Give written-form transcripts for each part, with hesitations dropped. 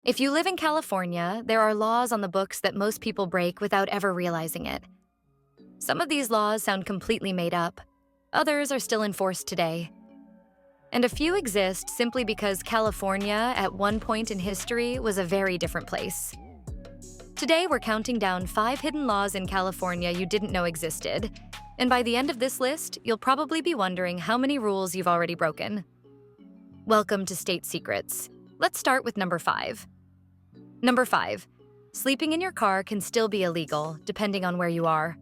If you live in California, there are laws on the books that most people break without ever realizing it. Some of these laws sound completely made up. Others are still enforced today. And a few exist simply because California, at one point in history, was a very different place. Today, we're counting down 5 hidden laws in California you didn't know existed. And by the end of this list, you'll probably be wondering how many rules you've already broken. Welcome to State Secrets. Let's start with number 5. Number 5. Sleeping in your car can still be illegal, depending on where you are.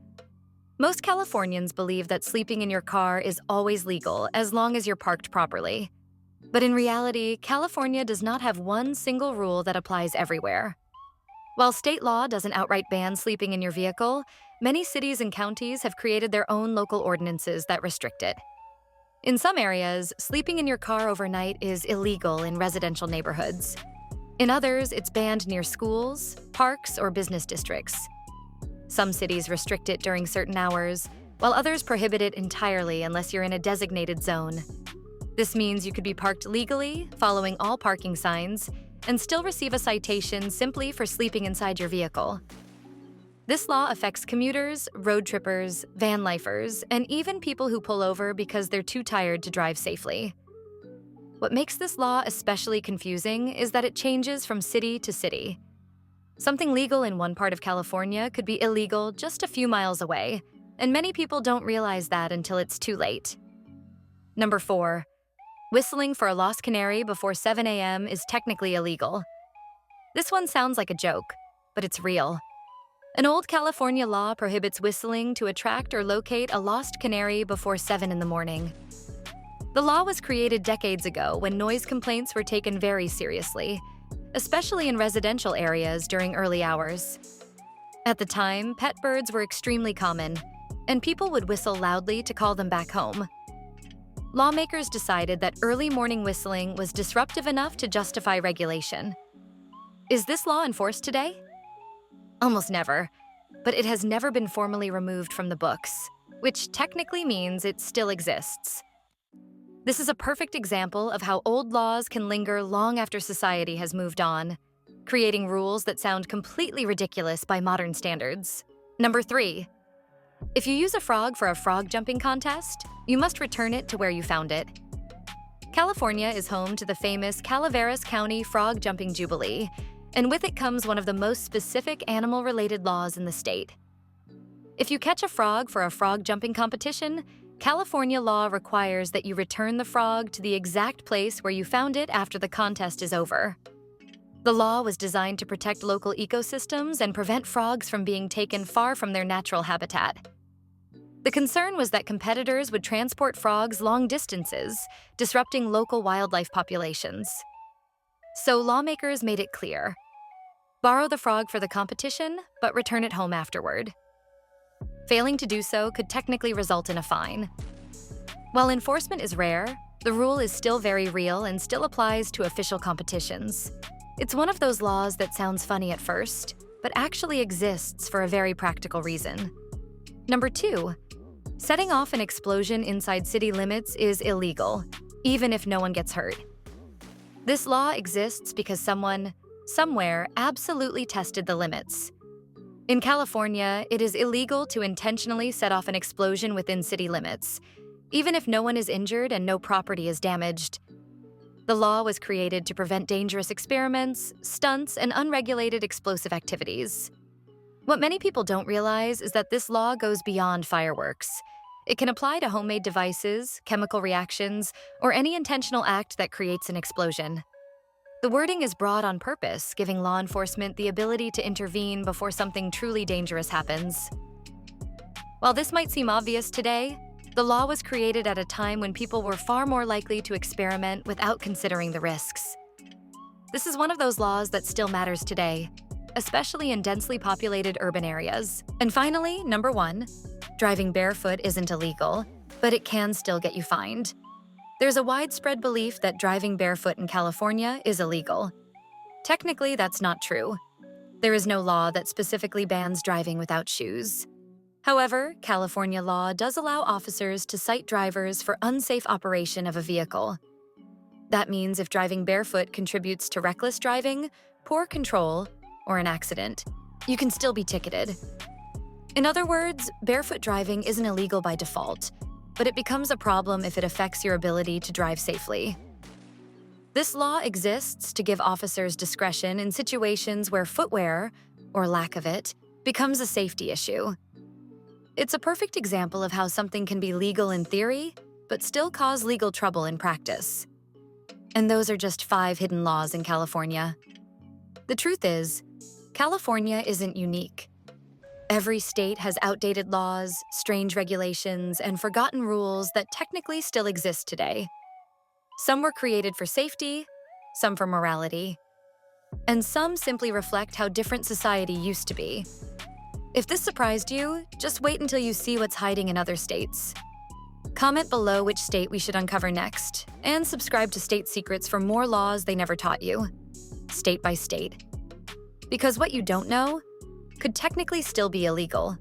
Most Californians believe that sleeping in your car is always legal as long as you're parked properly. But in reality, California does not have one single rule that applies everywhere. While state law doesn't outright ban sleeping in your vehicle, many cities and counties have created their own local ordinances that restrict it. In some areas, sleeping in your car overnight is illegal in residential neighborhoods. In others, it's banned near schools, parks, or business districts. Some cities restrict it during certain hours, while others prohibit it entirely unless you're in a designated zone. This means you could be parked legally, following all parking signs, and still receive a citation simply for sleeping inside your vehicle. This law affects commuters, road trippers, van lifers, and even people who pull over because they're too tired to drive safely. What makes this law especially confusing is that it changes from city to city. Something legal in one part of California could be illegal just a few miles away, and many people don't realize that until it's too late. Number 4. Whistling for a lost canary before 7 a.m. is technically illegal. This one sounds like a joke, but it's real. An old California law prohibits whistling to attract or locate a lost canary before 7 in the morning. The law was created decades ago when noise complaints were taken very seriously, especially in residential areas during early hours. At the time, pet birds were extremely common, and people would whistle loudly to call them back home. Lawmakers decided that early morning whistling was disruptive enough to justify regulation. Is this law enforced today? Almost never, but it has never been formally removed from the books, which technically means it still exists. This is a perfect example of how old laws can linger long after society has moved on, creating rules that sound completely ridiculous by modern standards. Number 3. If you use a frog for a frog jumping contest, you must return it to where you found it. California is home to the famous Calaveras County Frog Jumping Jubilee, and with it comes one of the most specific animal-related laws in the state. If you catch a frog for a frog jumping competition, California law requires that you return the frog to the exact place where you found it after the contest is over. The law was designed to protect local ecosystems and prevent frogs from being taken far from their natural habitat. The concern was that competitors would transport frogs long distances, disrupting local wildlife populations. So lawmakers made it clear: borrow the frog for the competition, but return it home afterward. Failing to do so could technically result in a fine. While enforcement is rare, the rule is still very real and still applies to official competitions. It's one of those laws that sounds funny at first, but actually exists for a very practical reason. Number 2. Setting off an explosion inside city limits is illegal, even if no one gets hurt. This law exists because someone, somewhere, absolutely tested the limits. In California, it is illegal to intentionally set off an explosion within city limits, even if no one is injured and no property is damaged. The law was created to prevent dangerous experiments, stunts, and unregulated explosive activities. What many people don't realize is that this law goes beyond fireworks. It can apply to homemade devices, chemical reactions, or any intentional act that creates an explosion. The wording is broad on purpose, giving law enforcement the ability to intervene before something truly dangerous happens. While this might seem obvious today, the law was created at a time when people were far more likely to experiment without considering the risks. This is one of those laws that still matters today, especially in densely populated urban areas. And finally, number 1, driving barefoot isn't illegal, but it can still get you fined. There's a widespread belief that driving barefoot in California is illegal. Technically, that's not true. There is no law that specifically bans driving without shoes. However, California law does allow officers to cite drivers for unsafe operation of a vehicle. That means if driving barefoot contributes to reckless driving, poor control, or an accident, you can still be ticketed. In other words, barefoot driving isn't illegal by default, but it becomes a problem if it affects your ability to drive safely. This law exists to give officers discretion in situations where footwear, or lack of it, becomes a safety issue. It's a perfect example of how something can be legal in theory, but still cause legal trouble in practice. And those are just 5 hidden laws in California. The truth is, California isn't unique. Every state has outdated laws, strange regulations, and forgotten rules that technically still exist today. Some were created for safety, some for morality, and some simply reflect how different society used to be. If this surprised you, just wait until you see what's hiding in other states. Comment below which state we should uncover next, and subscribe to State Secrets for more laws they never taught you, state by state. Because what you don't know could technically still be illegal.